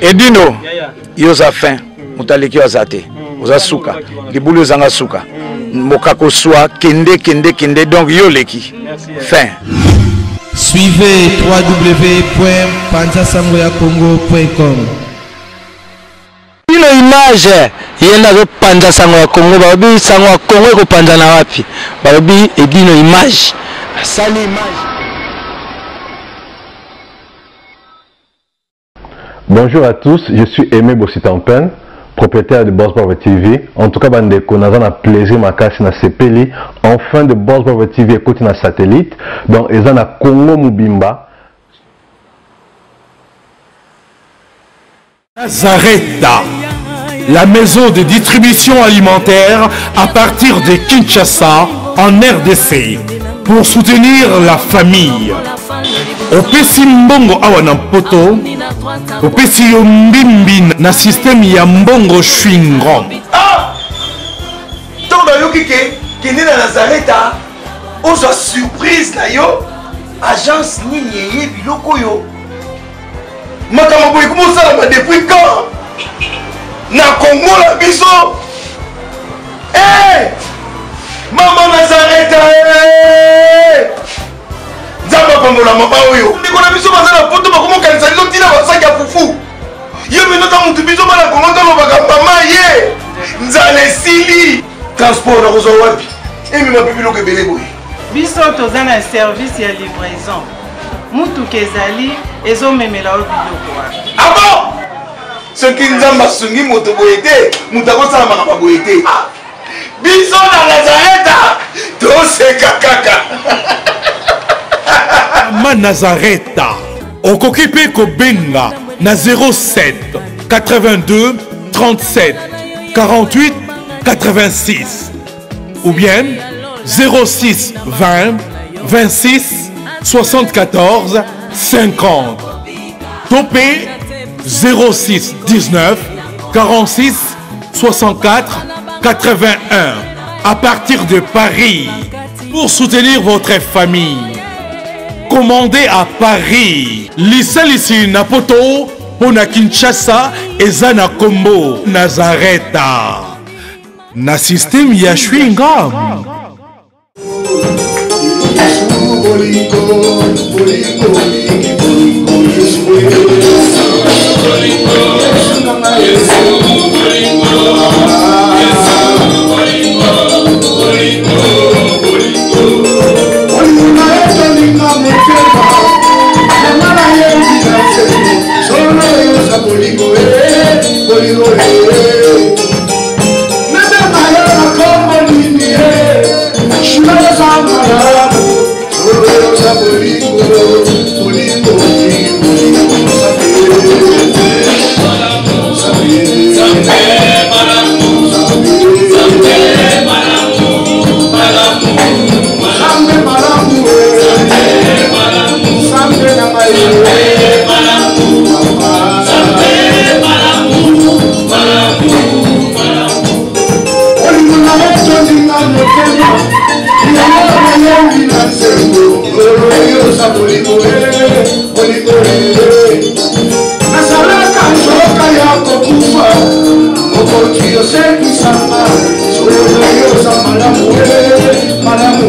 Edino, yoza fin, mutaleki wazate, oza suka, libulu zanga suka, mokako soa, kende, donc yoleki, fin. Suivez www.panzasangoyakongo.com. Ilo image yenda zo panza sango ya Kongo, babi sango ya Kongo ko panza na wapi? Babi Edino image. Sali image. Bonjour à tous, je suis Aimé Bossitampen, propriétaire de Boss Brother TV. En tout cas, bandeko, nous avons un plaisir makasi na sepeli. Enfin de Boss Brother TV écoute na satellite. Donc, ils ont na Congo Mubimba. Nazareta, la maison de distribution alimentaire à partir de Kinshasa en RDC pour soutenir la famille. Opesi mbongo awa na poto, opesi yo mbimbi na système ya mbongo chewing-gum. Ah! Tonga yo kike, kende na Nazareta, ozo surprise na yo, agence nini yeye biloko yo. Makambo boye comment ça va depuis quand? Na Congo la biso. Eh! Maman Nazareta, eh! Zamba pambola mama oyo. Ndiko na biso bazana poto bakomo kanisa lizo tina basaki ya fufu. Yo menota mutu biso bana komanda no baka mama ye. Nzale sili. Transport na kozo wapi? Emi mapipi loke bele boye. Biso tozana un service ya livraison. Mutu kezali ezo memela o biloko wa. Ah bon? Ce qui nzamba sungi moto boyete, mutako sala makaba boyete. Biso na Nazareta, to se kakaka. Ma Nazareta, okokipe kobenga na 07 82 37 48 86 ou bien 06 20 26 74 50. Topé 06 19 46 64 81 à partir de Paris pour soutenir votre famille. Commandez à Paris. Lisalisi Napoto, Pona Kinshasa et Zana Kombo, Nazareta. Na système ya chewing-gum. Malamu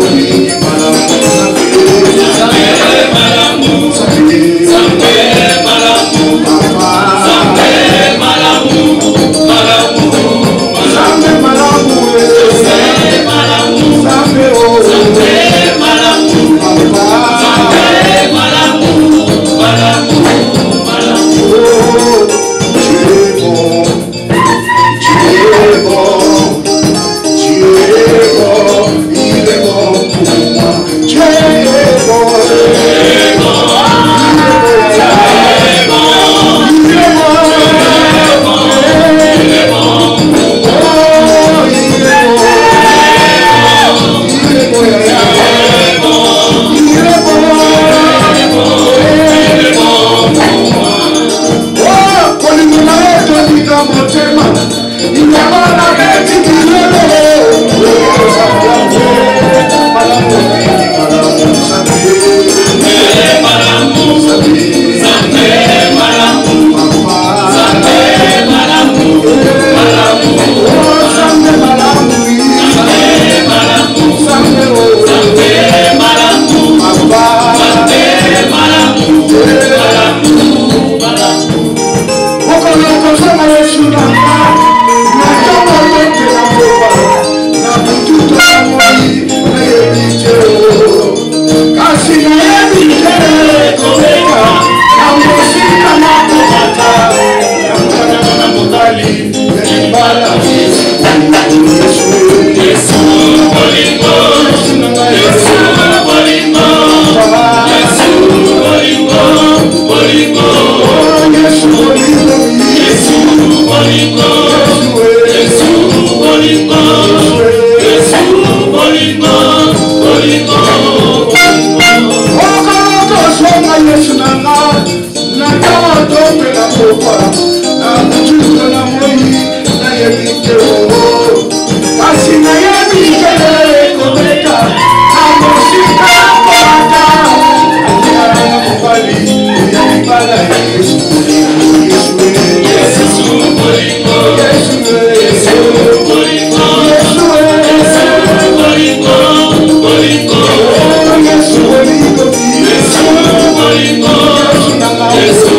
Yes,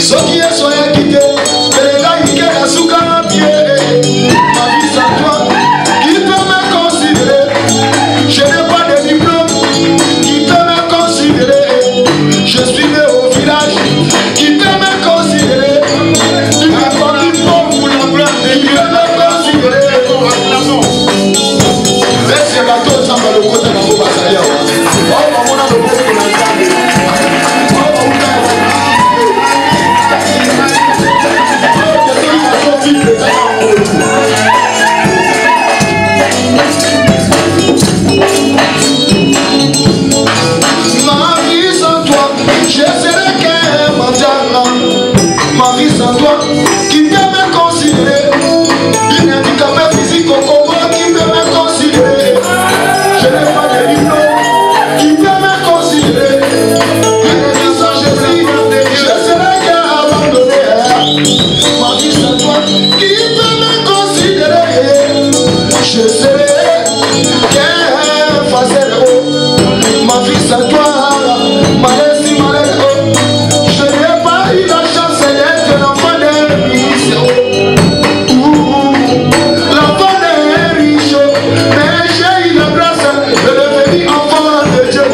Soki Yesu a quitté, Belenga Ike la souka à pied. Ma vie sans toi, qui peut me considérer? Je n'ai pas de diplôme, qui peut me considérer? Je suis né au village, qui peut me considérer? Tu m'as pas du pauvre pour la place, qui peut me considérer? Laisse les bateaux, ça va le côté de la Bobasalia. Oh, on a le bon pour la table. Ma vie sans toi, je serai qu'un mendiant. Ma vie sans toi, qui peut me considérer? Une handicapé physique au Congo qui peut me considérer? Je n'ai pas de diplôme, qui peut me considérer? Une maison je serai qu'un abandonné. Ma vie sans toi, qui peut me considérer? Je serai qu'un facette. Ma vie sans toi, malheur, malheur. Je n'ai pas eu la chance d'être l'enfant d'un riche. L'enfant d'un riche, mais j'ai eu la grâce de devenir enfant de Dieu.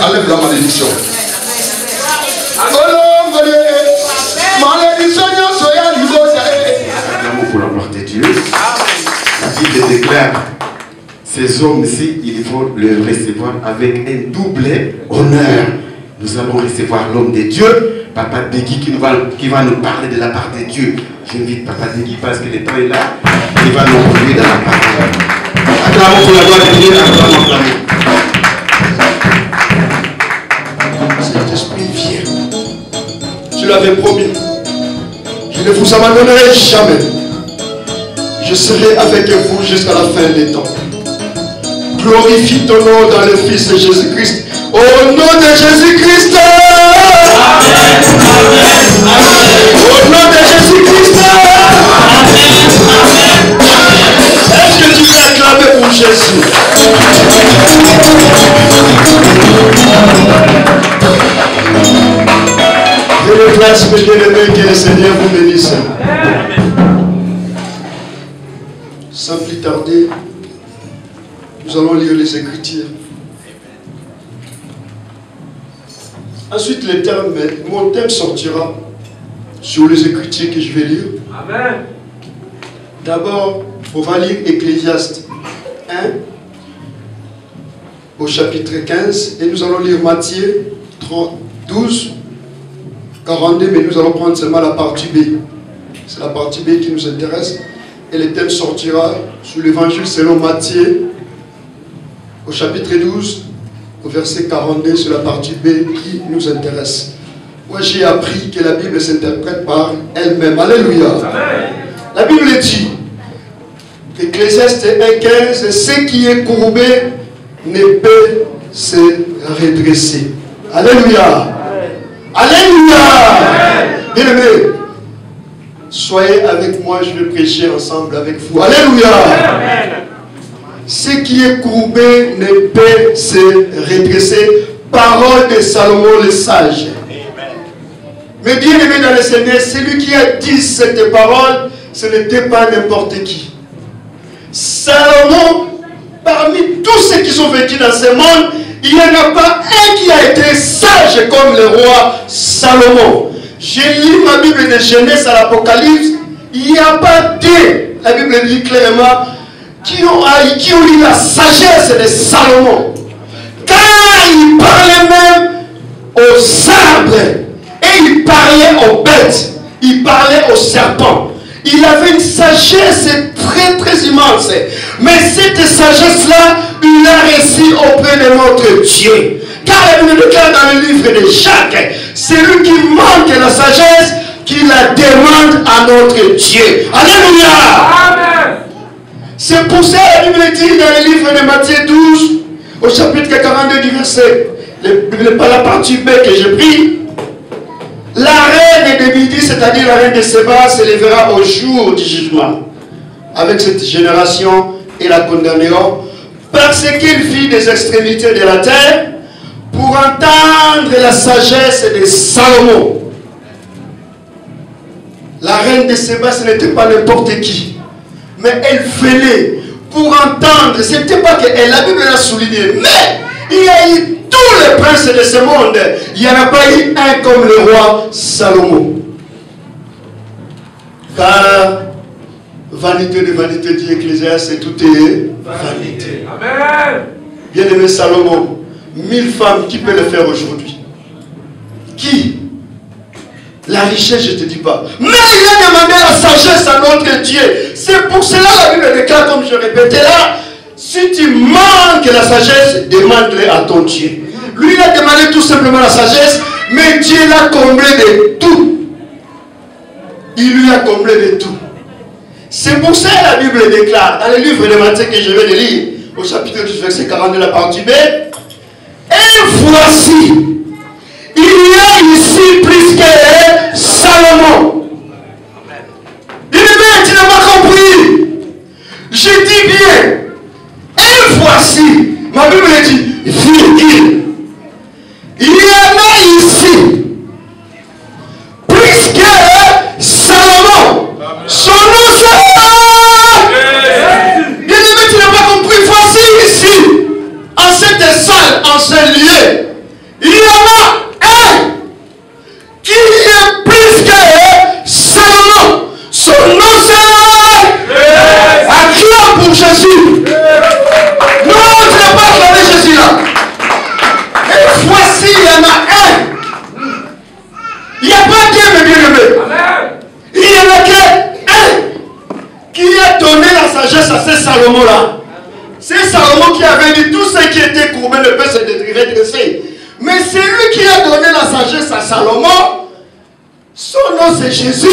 Enlève la malédiction. L'amour pour la gloire de Dieu. La Bible déclare ces hommes-ci, il faut le recevoir avec un double honneur. Nous allons recevoir l'homme de Dieu, Papa Degui, qui va nous parler de la part de Dieu. J'invite Papa Degui parce que le temps est là. Il va nous conduire dans la parole. Acclamons pour la gloire de Dieu, acclamons. Saint-Esprit, viens. Tu l'avais promis. Je ne vous abandonnerai jamais. Je serai avec vous jusqu'à la fin des temps. Glorifie ton nom dans le Fils de Jésus-Christ. Au nom de Jésus-Christ. Amen. Au nom de Jésus-Christ. Amen. Est-ce que tu peux acclamer pour Jésus? Je le place, mes bien-aimés, que le Seigneur vous bénisse. Sans plus tarder, nous allons lire les Écritures. Ensuite, mon thème sortira sur les Écritures que je vais lire. Amen. D'abord, on va lire Ecclésiaste 1 au chapitre 15 et nous allons lire Matthieu 12, 42, mais nous allons prendre seulement la partie B. C'est la partie B qui nous intéresse. Et le thème sortira sur l'évangile selon Matthieu au chapitre 12 au verset 42, sur la partie B qui nous intéresse. Moi j'ai appris que la Bible s'interprète par elle-même. Alléluia. Amen. La Bible dit, Ecclésiaste 1,15, ce qui est courbé ne peut se redresser. Alléluia. Alléluia. Bien aimé, soyez avec moi, je vais prêcher ensemble avec vous. Alléluia. Amen. Ce qui est courbé ne peut se redresser. Parole de Salomon le sage. Mais bien aimé dans le Seigneur, celui qui a dit cette parole, ce n'était pas n'importe qui. Salomon, parmi tous ceux qui sont vécus dans ce monde, il n'y en a pas un qui a été sage comme le roi Salomon. J'ai lu ma Bible de Genèse à l'Apocalypse, il n'y a pas deux, la Bible dit clairement, qui ont eu la sagesse de Salomon. Car il parlait même aux arbres, et il parlait aux bêtes, il parlait aux serpents. Il avait une sagesse très très immense. Mais cette sagesse-là, il a reçu auprès de notre Dieu. Car la Bible déclare dans le livre de Jacques, celui qui manque la sagesse, qui la demande à notre Dieu. Alléluia. Amen. C'est pour ça que la Bible dit dans le livre de Matthieu 12, au chapitre 42 du verset, pas la partie B que j'ai pris. La reine de Midi, c'est-à-dire la reine de Séba, se lèvera au jour du jugement avec cette génération et la condamneront parce qu'elle fit des extrémités de la terre pour entendre la sagesse de Salomon. La reine de Séba, ce n'était pas n'importe qui, mais elle venait pour entendre. Ce n'était pas qu'elle, la Bible l'a souligné, mais il y a eu tous les princes de ce monde. Il n'y en a pas eu un comme le roi Salomon. Car vanité de vanité, dit Ecclésiaste, tout est vanité. Amen. Bien aimé Salomon, 1000 femmes, qui peut le faire aujourd'hui? Qui? La richesse, je ne te dis pas. Mais il a demandé la sagesse à notre Dieu. C'est pour cela la Bible déclare, comme je répétais là, si tu manques la sagesse, demande-le à ton Dieu. Lui, il a demandé tout simplement la sagesse, mais Dieu l'a comblé de tout. Il lui a comblé de tout. C'est pour ça que la Bible déclare, dans le livre de Matthieu que je vais le lire, au chapitre 10, verset 42, la partie B, et voici, il y a ici plus que Salomon. Bien-aimé, tu n'as pas compris. Je dis bien, et voici, ma Bible dit, virgule, il y en a ici plus que Salomon. Son nom c'est... Bien-aimé, tu n'as pas compris. Voici ici, en cette salle, en ce lieu, il y en a un qui est plus que Salomon. Son nom c'est... Acclame pour Jésus. Non, tu n'as pas acclamé Jésus là. Et voici, il y en a un. Il n'y a pas deux, mes bien-aimés. Il n'y en a qu'un qui a donné la sagesse à ce Salomon-là. C'est Salomon qui avait dit tout ce qui était courbé ne peut se redresser. Mais c'est lui qui a donné la sagesse à Salomon. Son nom c'est Jésus.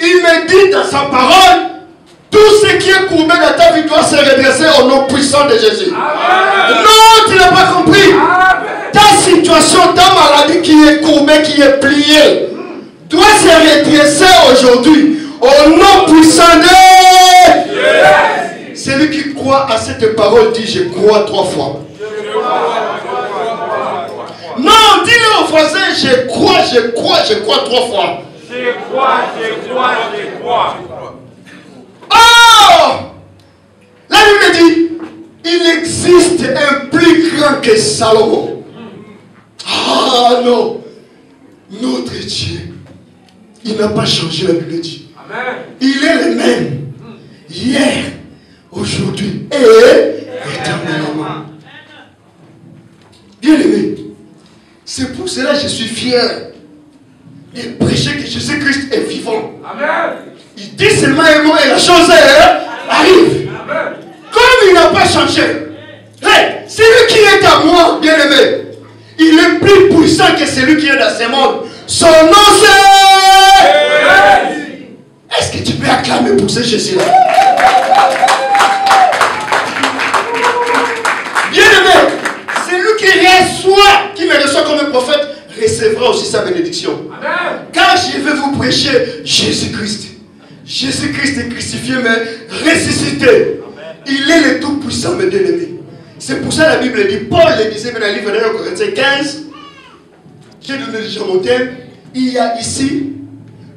Il me dit dans sa parole, tout ce qui est courbé dans ta vie doit se redresser au nom puissant de Jésus. Amen. Non, tu n'as pas compris. Amen. Ta situation, ta maladie qui est courbée, qui est pliée, doit se redresser aujourd'hui au nom puissant de Jésus. Celui qui croit à cette parole dit je crois 3 fois. Non, dis-le au voisin, je crois 3 fois. Je crois. Oh! La Bible dit, il existe un plus grand que Salomon. Ah non! Notre Dieu, il n'a pas changé, la Bible dit. Amen. Il est le même. Hier, aujourd'hui et éternellement. Bien aimé, c'est pour cela que je suis fier de prêcher que Jésus-Christ est vivant. Amen. Il dit seulement un mot et la chose arrive. Amen. Comme il n'a pas changé. Hey, celui qui est à moi, bien aimé, il est plus puissant que celui qui est dans ce monde. Son nom c'est... Est-ce que tu peux acclamer pour ce Jésus-là? Bien-aimé, c'est lui qui me reçoit comme un prophète, recevra aussi sa bénédiction. Amen. Car je vais vous prêcher Jésus-Christ. Jésus-Christ est crucifié, mais ressuscité. Amen. Il est le tout-puissant, mes bien-aimés. C'est pour ça que la Bible dit, Paul le disait dans le livre de 1 Corinthiens 15, j'ai donné déjà mon thème, il y a ici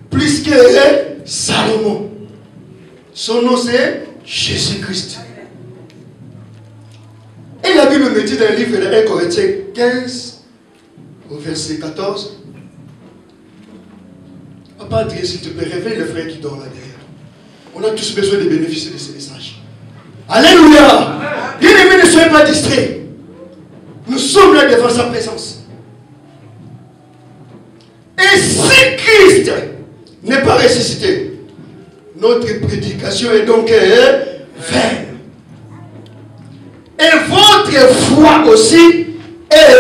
plus que Salomon. Son nom c'est Jésus-Christ. Et la Bible me dit dans le livre de 1 Corinthiens 15, au verset 14, Papa André, s'il te plaît, réveille le frère qui dort là derrière. On a tous besoin de bénéficier de ces messages. Alléluia! Bien-aimés, ne soyez pas distraits. Nous sommes là devant sa présence. Et si Christ n'est pas ressuscité, notre prédication est donc vaine. Et votre foi aussi est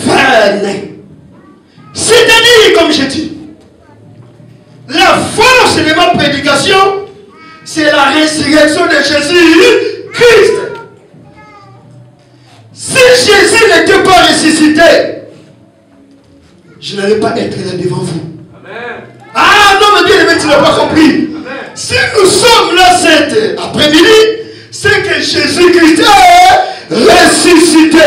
vaine. C'est-à-dire, comme je dis, la force de ma prédication, c'est la résurrection de Jésus-Christ. Si Jésus n'était pas ressuscité, je n'allais pas être là devant vous. Amen. Ah non, mais bien aimé, tu n'as pas compris. Amen. Si nous sommes là cet après-midi, c'est que Jésus-Christ est ressuscité.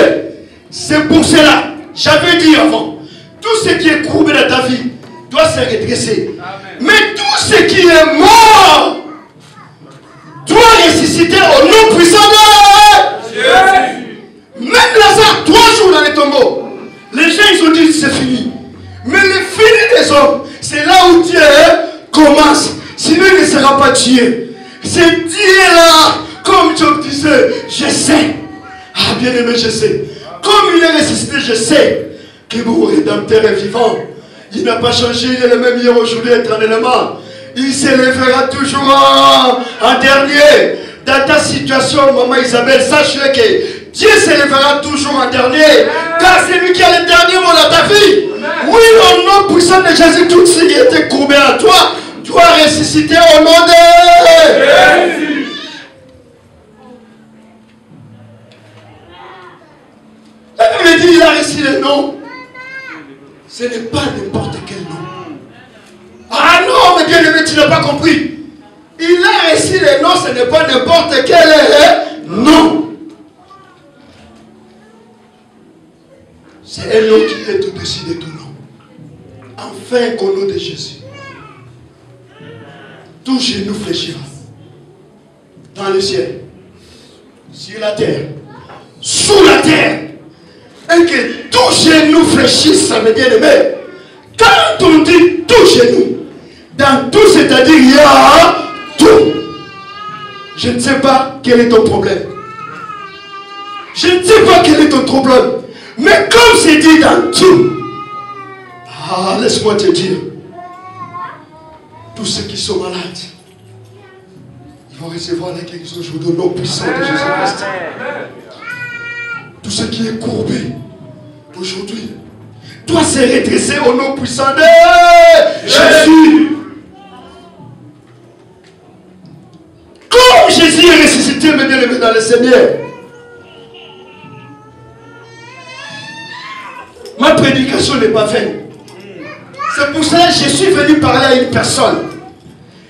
C'est pour cela, j'avais dit avant, tout ce qui est courbé dans ta vie doit se redresser. Amen. Mais tout ce qui est mort doit ressusciter au nom puissant de Jésus. Même Lazare, 3 jours dans les tombeaux, les gens ils ont dit c'est fini. Mais le fini des hommes, c'est là où Dieu commence. Sinon il ne sera pas tué. C'est Dieu là, comme Job disait, je sais. Ah bien aimé, je sais. Comme il est ressuscité, je sais que mon rédempteur est vivant. Il n'a pas changé, il est le même hier, aujourd'hui, éternellement. Il s'élèvera toujours en dernier. Dans ta situation, maman Isabelle, sache que Dieu s'élèvera toujours en dernier. Car c'est lui qui a le dernier mot dans ta vie. Oui, au nom puissant de Jésus, tout ce qui était courbé à toi doit ressusciter au nom de Jésus. La Bible dit, il a reçu le nom. Ce n'est pas n'importe quel nom. Ah non, mais bien aimé, tu n'as pas compris. Il a reçu le nom, ce n'est pas n'importe quel nom. C'est un nom qui est au-dessus de tout nom. Enfin, qu'au nom de Jésus, tout genou fléchira. Dans le ciel, sur la terre, sous la terre. Et que tout genou fléchisse, ça veut bien aimer. Quand on dit tout genou, dans tout, c'est-à-dire il y a tout. Je ne sais pas quel est ton problème. Je ne sais pas quel est ton problème. Mais comme c'est dit dans tout, ah, laisse-moi te dire, tous ceux qui sont malades, ils vont recevoir la guérison au nom puissant de Jésus-Christ. Tout ce qui est courbé aujourd'hui doit se redresser au nom puissant de Jésus. Comme Jésus est ressuscité, mes bien-aimés dans le Seigneur, ma prédication n'est pas vaine. C'est pour cela que je suis venu parler à une personne.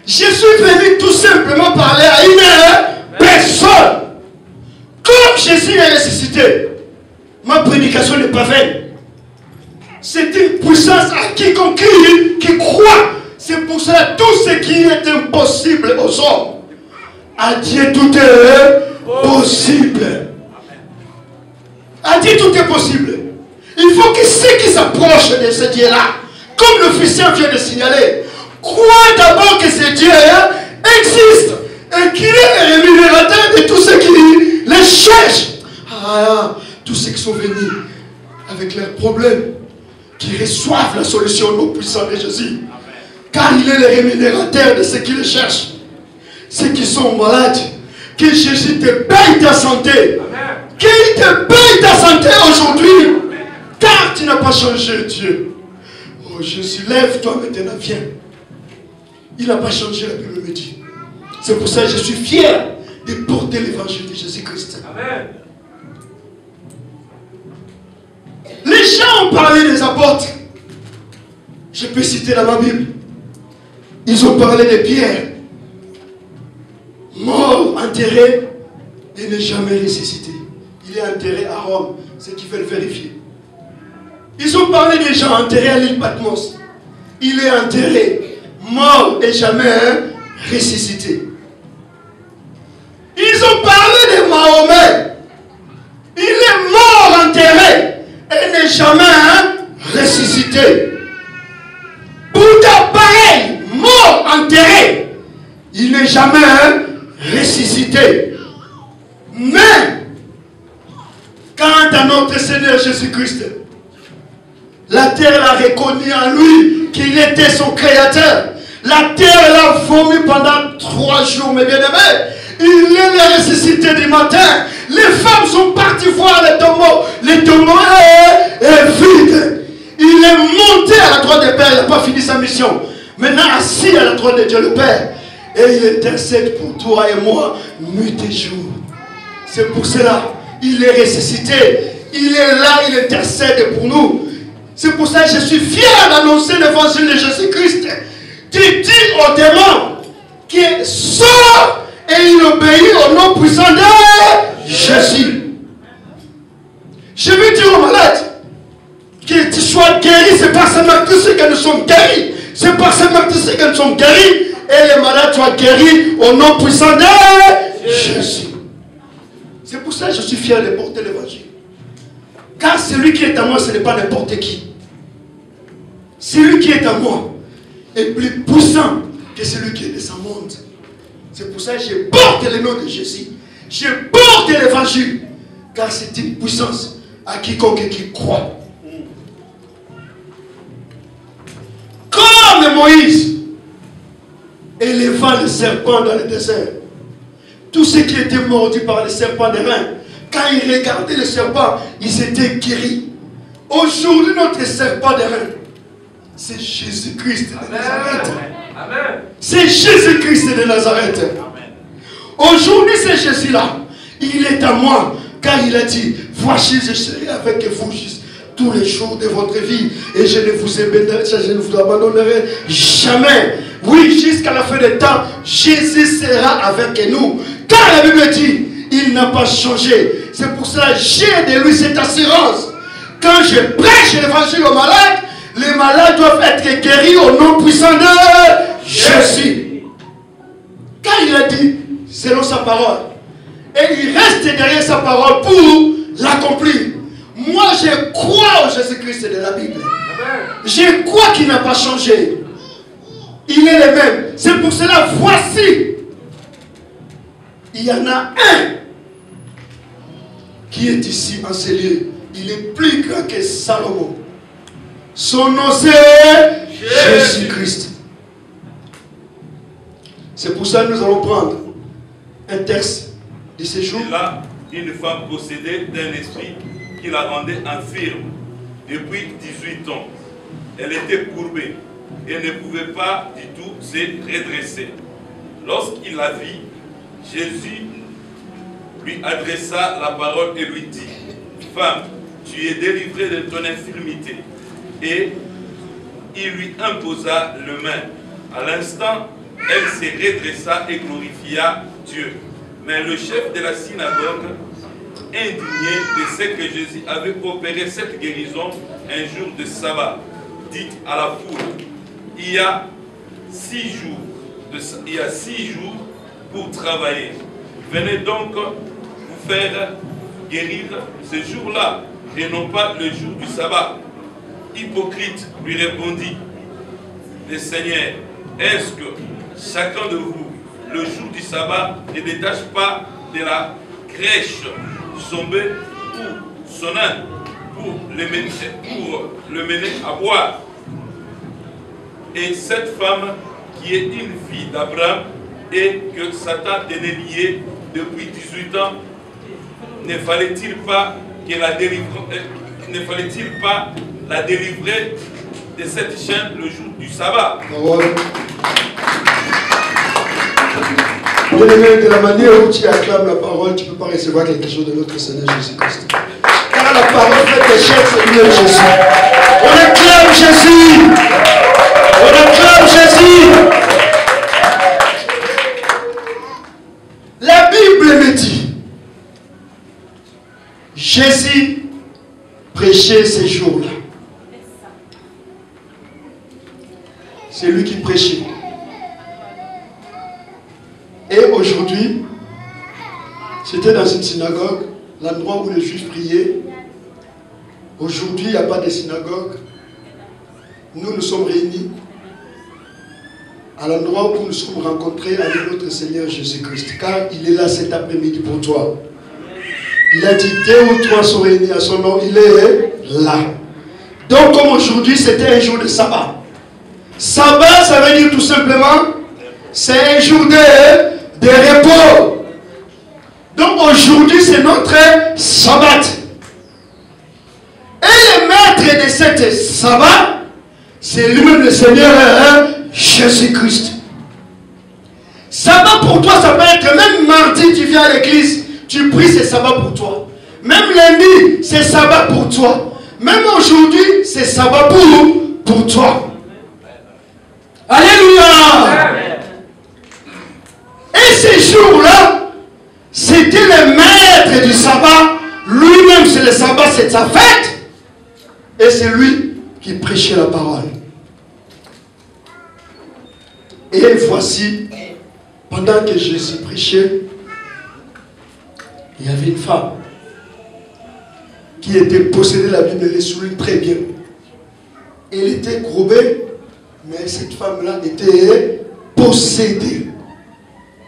Je suis venu tout simplement parler à une personne. Comme Jésus est ressuscité, ma prédication n'est pas vaine. C'est une puissance à quiconque qui croit. C'est pour cela tout ce qui est impossible aux hommes, à Dieu tout est possible. À Dieu tout est possible. Il faut que ceux qui s'approchent de ce Dieu-là, comme l'officier vient de signaler, croient d'abord que ce Dieu existe et qu'il est le rémunérateur de tous ceux qui les cherchent. Ah, tous ceux qui sont venus avec leurs problèmes, qui reçoivent la solution au nom puissant de Jésus. Car il est le rémunérateur de ceux qui le cherchent. Ceux qui sont malades, que Jésus te paye ta santé. Qu'il te paye ta santé aujourd'hui. Car tu n'as pas changé Dieu. Oh Oh Jésus, lève-toi maintenant, viens. Il n'a pas changé, la Bible me dit. C'est pour ça que je suis fier de porter l'évangile de Jésus-Christ. Amen. Les gens ont parlé des apôtres. Je peux citer dans ma Bible. Ils ont parlé de Pierre. Mort, enterré, et n'est jamais ressuscité. Il est enterré à Rome, ceux qui veulent vérifier. Ils ont parlé des gens enterrés à l'île Patmos. Il est enterré, mort et jamais ressuscité. Ils ont parlé de Mahomet. Il est mort, enterré et n'est jamais ressuscité. Bouddha, pareil, mort, enterré, il n'est jamais ressuscité. Mais, quant à notre Seigneur Jésus-Christ, la terre l'a reconnu en lui qu'il était son créateur. La terre l'a vomi pendant 3 jours, mes bien-aimés. Il est ressuscité du matin. Les femmes sont parties voir le tombeau. Le tombeau est vide. Il est monté à la droite du Père. Il n'a pas fini sa mission. Maintenant, assis à la droite de Dieu le Père. Et il intercède pour toi et moi, nuit et jour. C'est pour cela, il est ressuscité. Il est là, il intercède pour nous. C'est pour ça que je suis fier d'annoncer l'évangile de Jésus-Christ. Qui dit au démon, qui sort et il obéit au nom puissant de Jésus. Je veux dire aux malades, que tu sois guéri, c'est par ce meurtrier que nous sommes guéris. C'est par ce meurtrier que nous sommes guéris. Et les malades soient guéris au nom puissant de Jésus. C'est pour ça que je suis fier de porter l'évangile. Car celui qui est à moi, ce n'est pas n'importe qui. Celui qui est à moi est plus puissant que celui qui est de ce monde. C'est pour ça que je porte le nom de Jésus. Je porte l'évangile. Car c'est une puissance à quiconque qui croit. Comme Moïse éleva le serpent dans le désert. Tous ceux qui étaient mordus par le serpent des reins, quand ils regardaient le serpent, ils étaient guéris. Aujourd'hui, notre serpent des reins, c'est Jésus-Christ de Nazareth. C'est Jésus-Christ de Nazareth. Aujourd'hui, c'est Jésus-là. Il est à moi, car il a dit, voici, je serai avec vous tous les jours de votre vie, et je ne vous abandonnerai jamais. Oui, jusqu'à la fin des temps, Jésus sera avec nous. Car la Bible dit, il n'a pas changé. C'est pour cela que j'ai de lui cette assurance. Quand je prêche l'évangile aux malades, les malades doivent être guéris au nom puissant de Jésus. Car il a dit, selon sa parole, et il reste derrière sa parole pour l'accomplir. Moi, je crois au Jésus-Christ de la Bible. Je crois qu'il n'a pas changé. Il est le même. C'est pour cela, voici, il y en a un qui est ici en ces lieux. Il est plus grand que Salomon. Son nom c'est Jésus-Christ. C'est pour ça que nous allons prendre un texte de ce jour. Là, une femme possédée d'un esprit qui la rendait infirme depuis 18 ans. Elle était courbée et ne pouvait pas du tout se redresser. Lorsqu'il la vit, Jésus lui adressa la parole et lui dit, « Femme, tu es délivrée de ton infirmité. » Et il lui imposa le main. À l'instant, elle se redressa et glorifia Dieu. Mais le chef de la synagogue, indigné de ce que Jésus avait opéré cette guérison un jour de sabbat, dit à la foule, il y a 6 jours pour travailler. Venez donc vous faire guérir ce jour-là et non pas le jour du sabbat. Hypocrite, lui répondit le Seigneur, est-ce que chacun de vous, le jour du sabbat, ne détache pas de la crèche son bœuf ou son âne pour le mener à boire? Et cette femme, qui est une fille d'Abraham et que Satan tenait liée depuis 18 ans, ne fallait-il pas la délivrer de cette chaîne le jour du sabbat. De la manière où tu acclames la parole, tu ne peux pas recevoir quelque chose de notre Seigneur Jésus-Christ. Car la parole fait des chefs, Seigneur Jésus. On acclame Jésus. On acclame Jésus. La Bible me dit, Jésus prêchait ces jours-là. C'est lui qui prêchait. Et aujourd'hui, c'était dans une synagogue, l'endroit où les Juifs priaient. Aujourd'hui, il n'y a pas de synagogue. Nous nous sommes réunis à l'endroit où nous sommes rencontrés avec notre Seigneur Jésus-Christ. Car il est là cet après-midi pour toi. Il a dit, 2 ou 3 sont réunis à son nom, il est là. Donc comme aujourd'hui, c'était un jour de sabbat. Sabbat, ça veut dire tout simplement, c'est un jour de repos. Donc aujourd'hui, c'est notre sabbat. Et le maître de cette sabbat, c'est lui-même le Seigneur Jésus-Christ. Sabbat pour toi, ça peut être même mardi, tu viens à l'église, tu pries, c'est sabbat pour toi. Même lundi, c'est sabbat pour toi. Même aujourd'hui, c'est sabbat pour toi. Alléluia. Et ces jours-là, c'était le maître du sabbat. Lui-même, c'est le sabbat, c'est sa fête. Et c'est lui qui prêchait la parole. Et voici, pendant que Jésus prêchait, il y avait une femme qui était possédée, la Bible le souligne très bien. Elle était courbée, mais cette femme-là était possédée.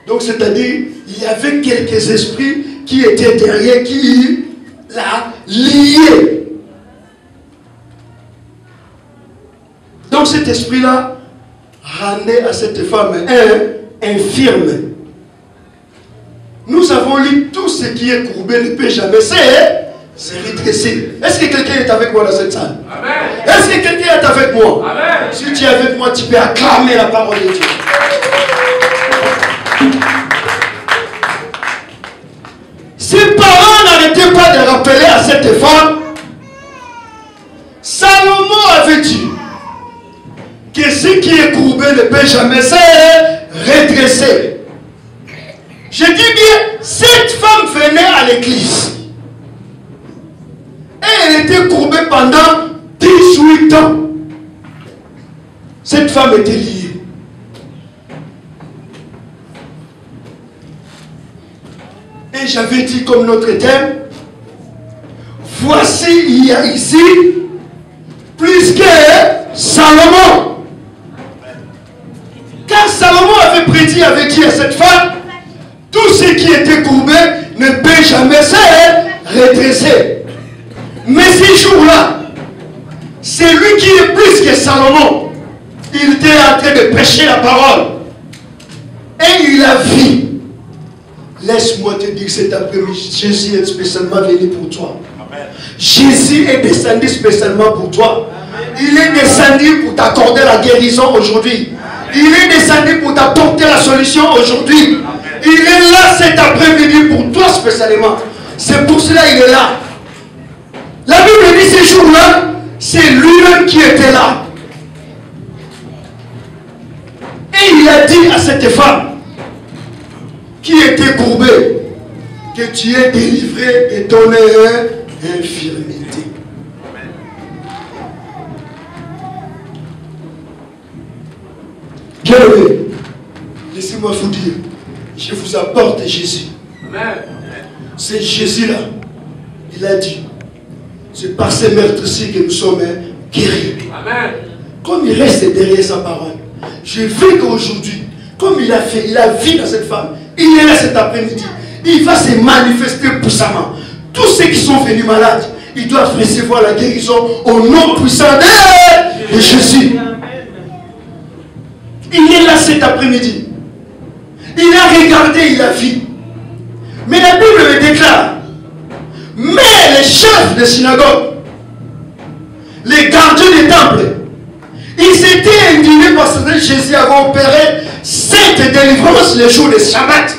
Donc c'est-à-dire, il y avait quelques esprits qui étaient derrière, qui la liaient. Donc cet esprit-là rendait à cette femme infirme. Nous avons lu tout ce qui est courbé ne peut jamais se redresser. Est-ce que quelqu'un est avec moi dans cette salle? Est-ce que quelqu'un est avec moi? Amen. Si tu es avec moi, tu peux acclamer la parole de Dieu. Ses parents n'arrêtaient pas de rappeler à cette femme, Salomon avait dit que ce qui est courbé ne peut jamais se redresser. Je dis bien, cette femme venait à l'église. Et elle était courbée pendant 18 ans. Cette femme était liée. Et j'avais dit comme notre thème, voici il y a ici plus que Salomon. Car Salomon avait prédit avec qui à cette femme, tout ce qui était courbé ne peut jamais se redresser. Mais ces jours-là, c'est lui qui est plus que Salomon. Il était en train de prêcher la parole. Et il a vu. Laisse-moi te dire cet après-midi, Jésus est spécialement venu pour toi. Amen. Jésus est descendu spécialement pour toi. Amen. Il est descendu pour t'accorder la guérison aujourd'hui. Il est descendu pour t'apporter la solution aujourd'hui. Il est là cet après-midi pour toi spécialement. C'est pour cela qu'il est là. La Bible dit ces jours-là, c'est lui-même qui était là. Et il a dit à cette femme qui était courbée que tu es délivré de ton infirmité. Bien-aimé, laissez-moi vous dire, je vous apporte Jésus. C'est Jésus-là. Il a dit, c'est par ces meurtres-ci que nous sommes guéris. Amen. Comme il reste derrière sa parole, je veux qu'aujourd'hui, comme il a fait, il a vu dans cette femme, il est là cet après-midi, il va se manifester puissamment. Tous ceux qui sont venus malades, ils doivent recevoir la guérison au nom puissant de Jésus. Il est là cet après-midi. Il a regardé, il a vu. Mais la Bible me déclare, mais les chefs de synagogue, les gardiens des temples, Jésus avait opéré 7 délivrances les jours de Shabbat.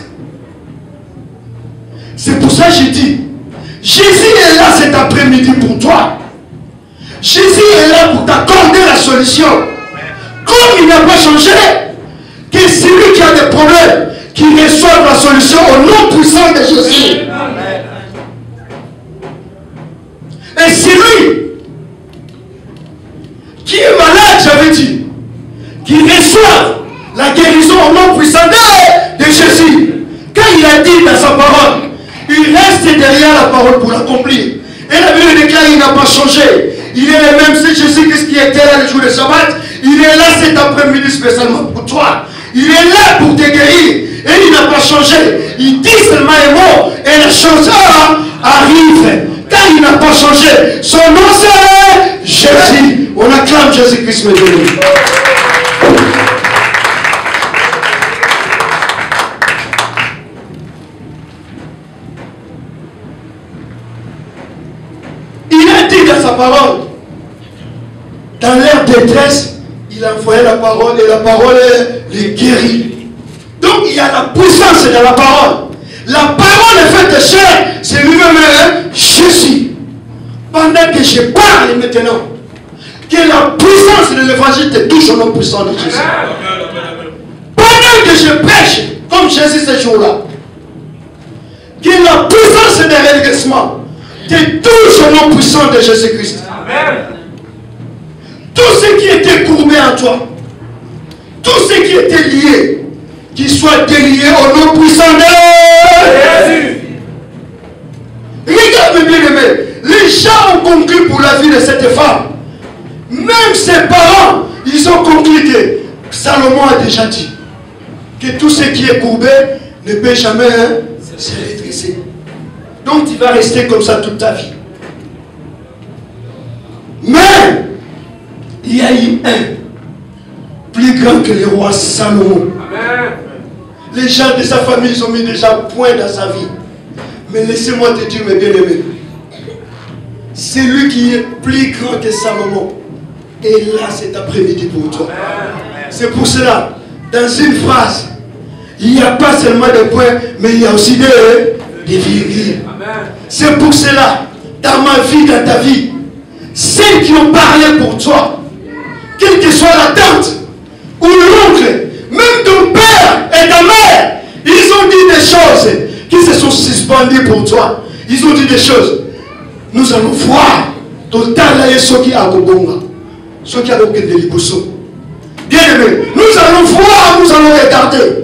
C'est pour ça que j'ai dit, Jésus est là cet après-midi pour toi. Jésus est là pour t'accorder la solution. Comme il n'a pas changé, que celui qui a des problèmes, qui reçoive la solution au nom puissant de Jésus. Et celui qui est malade, j'avais dit, qui reçoit la guérison au nom puissant de Jésus. Quand il a dit dans sa parole, il reste derrière la parole pour l'accomplir. Et la Bible déclare qu'il n'a pas changé. Il est le même, c'est Jésus qui était là le jour de Shabbat. Il est là cet après-midi spécialement pour toi. Il est là pour te guérir. Et il n'a pas changé. Il dit seulement les mots et la chose arrive. Car il n'a pas changé. Son nom c'est Jésus. On acclame Jésus-Christ maintenant. Il a dit dans sa parole, dans leur détresse, il a envoyé la parole et la parole les guérit. Donc il y a la puissance de la parole. La parole est faite de chair, c'est lui-même Jésus. Pendant que je parle maintenant, que la puissance de l'évangile te touche au nom puissant de Jésus. Pendant que je prêche, comme Jésus ce jour-là, que la puissance de redressement te touche au nom puissant de Jésus-Christ. Tout ce qui était courbé en toi, tout ce qui était lié, qu'il soit délié au nom puissant de Jésus. Regarde bien aimé, les gens ont conclu pour la vie de cette femme. Même ses parents, ils ont conclu que Salomon a déjà dit que tout ce qui est courbé ne peut jamais se redresser. Donc tu vas rester comme ça toute ta vie. Mais il y a eu un plus grand que le roi Salomon. Amen. Les gens de sa famille, ils ont mis déjà point dans sa vie. Mais laissez-moi te dire, mes bien-aimés, c'est lui qui est plus grand que Salomon. Et là, cet après-midi pour toi. C'est pour cela, dans une phrase, il n'y a pas seulement des points, mais il y a aussi des virgules. C'est pour cela, dans ma vie, dans ta vie, celles qui ont parlé pour toi, quelle que soit la tante ou l'oncle, même ton père et ta mère, ils ont dit des choses qui se sont suspendues pour toi. Ils ont dit des choses. Nous allons voir. Total et ceux qui a Bobonga. Ceux qui a aucun délicoso. Bien aimé, nous allons voir, nous allons regarder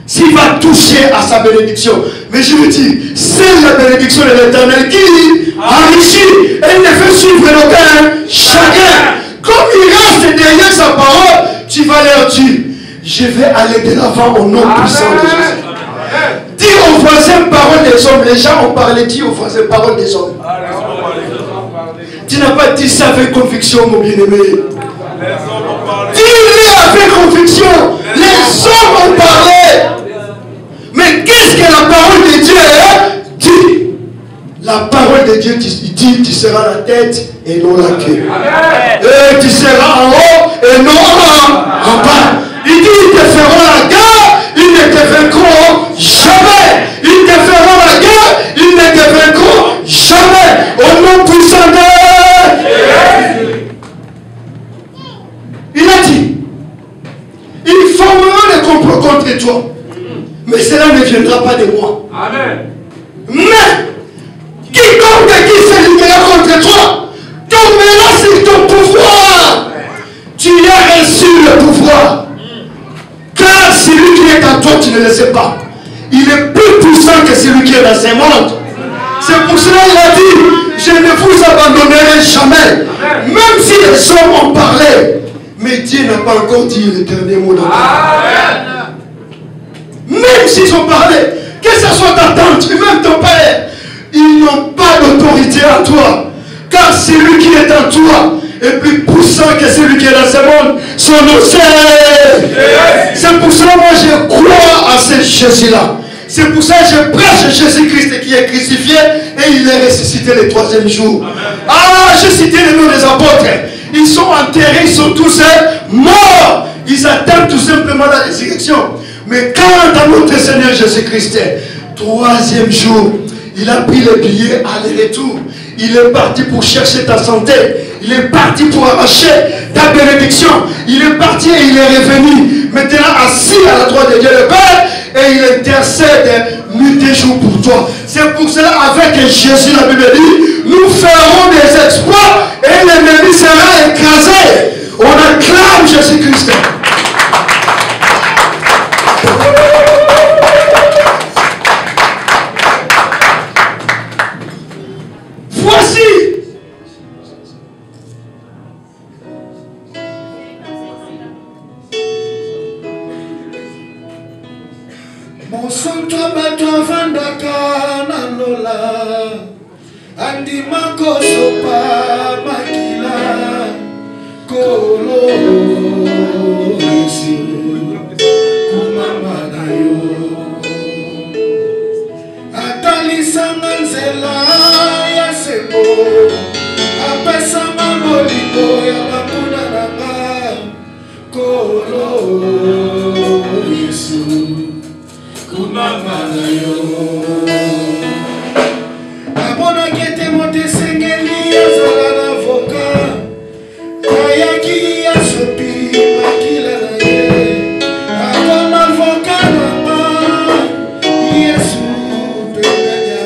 s'il va toucher à sa bénédiction. Mais je vous dis, c'est la bénédiction de l'Éternel qui enrichit. Elle ne fait suivre aucun chacun. Comme il reste derrière sa parole, tu vas leur dire, je vais aller de l'avant au nom puissant de Jésus. Dis aux voisins parole des hommes. Les gens ont parlé, dis aux voisins parole des hommes. Tu n'as pas dit ça avec conviction, mon bien-aimé. Dis-le avec conviction. Les hommes ont parlé. Mais qu'est-ce que la parole de Dieu dit? La parole de Dieu dit, tu seras la tête et non la queue. Et tu seras en haut et non en bas. Il dit, ils te feront la guerre, ils ne te vaincront jamais. Ils te feront la guerre, ils ne te vaincront jamais. Au nom puissant de Jésus. Il a dit, ils formeront des complots contre toi. Mais cela ne viendra pas de moi. Amen. Mais, quiconque qui se libérera contre toi, tombera sur ton pouvoir. Tu as reçu le pouvoir. Car celui qui est en toi, tu ne le sais pas. Il est plus puissant que celui qui est dans ce monde. C'est pour cela qu'il a dit, je ne vous abandonnerai jamais. Même si les hommes ont parlé, mais Dieu n'a pas encore dit le dernier mot dans ta vie. Même s'ils ont parlé, que ce soit ta tante, même ton père, ils n'ont pas d'autorité en toi. Car celui qui est en toi est plus puissant que celui qui est dans ce monde. Son nom c'est pour cela moi je crois à ce Jésus-là. C'est pour ça que je prêche Jésus-Christ qui est crucifié et il est ressuscité le 3e jour. Amen. Ah, j'ai cité le nom des apôtres. Ils sont enterrés, ils sont tous morts. Ils attendent tout simplement la résurrection. Mais quand à notre Seigneur Jésus-Christ, troisième jour, il a pris les billets aller-retour. Il est parti pour chercher ta santé. Il est parti pour arracher ta bénédiction. Il est parti et il est revenu. Maintenant assis à la droite de Dieu le Père. Et il intercède nuit et jour pour toi. C'est pour cela avec Jésus, la Bible dit, nous ferons des exploits et l'ennemi sera écrasé. On acclame Jésus-Christ. Voici mon sang, toi, toi, vandaka, nanola, andima kosopa, makila, kolo, yesu, kumama na yo, atalisanga nzela ya sebo, apesanga moliko ya bakuna nanga, kolo, yesu. Kumama na yo abona kete mote sengeli azala na voka kayaki ya sopi makila na ye akoma voka na ma Yesu pekanya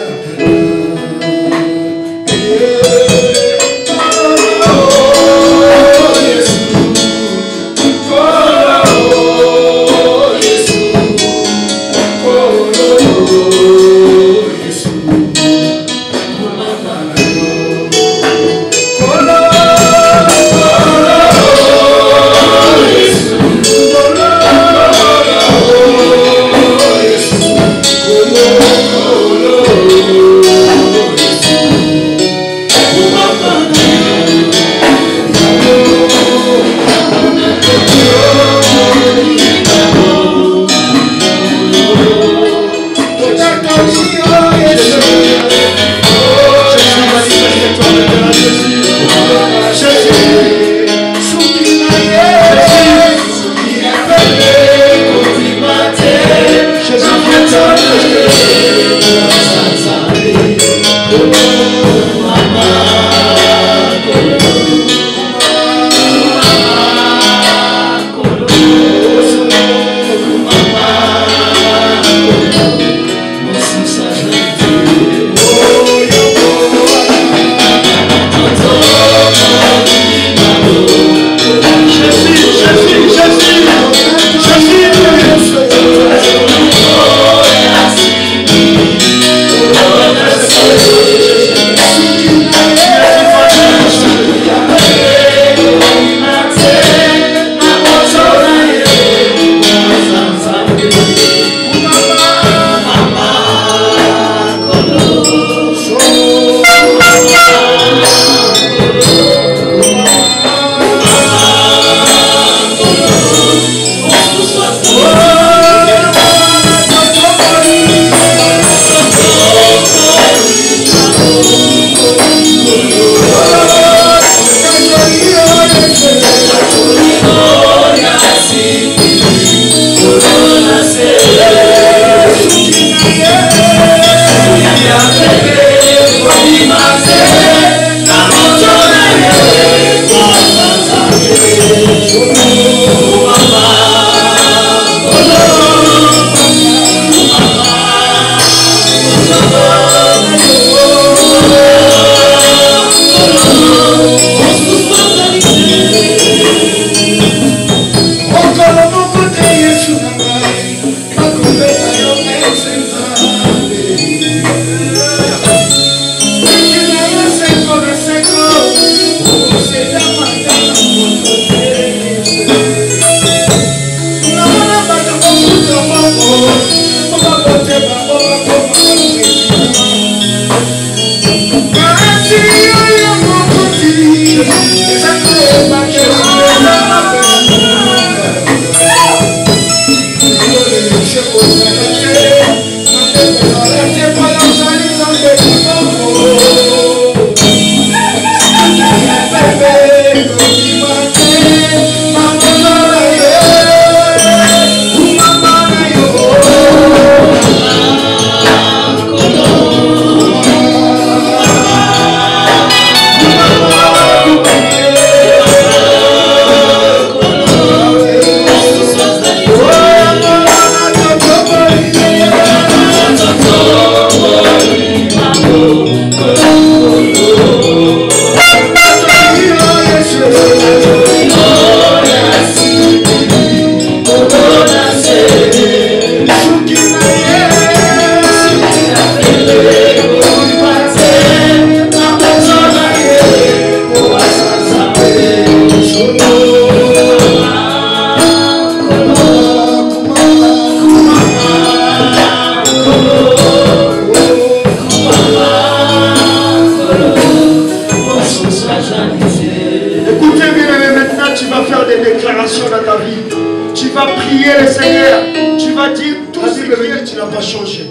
déclaration dans ta vie. Tu vas prier le Seigneur. Tu vas dire tout ce qui est. Tu n'as pas changé.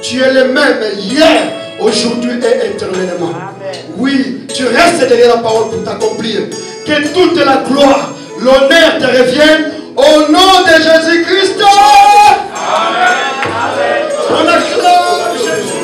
Tu es le même hier, aujourd'hui et éternellement. Oui, tu restes derrière la parole pour t'accomplir. Que toute la gloire, l'honneur te revienne au nom de Jésus-Christ. Amen. On acclame Jésus.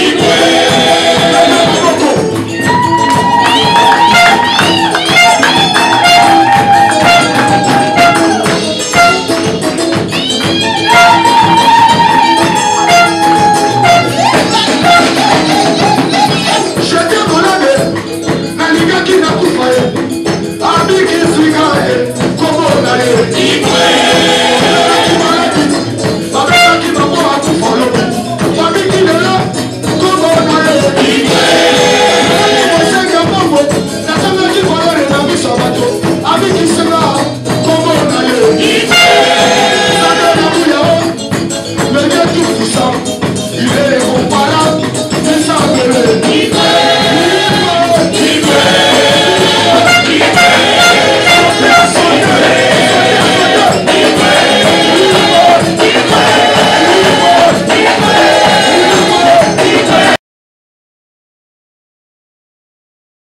Igwe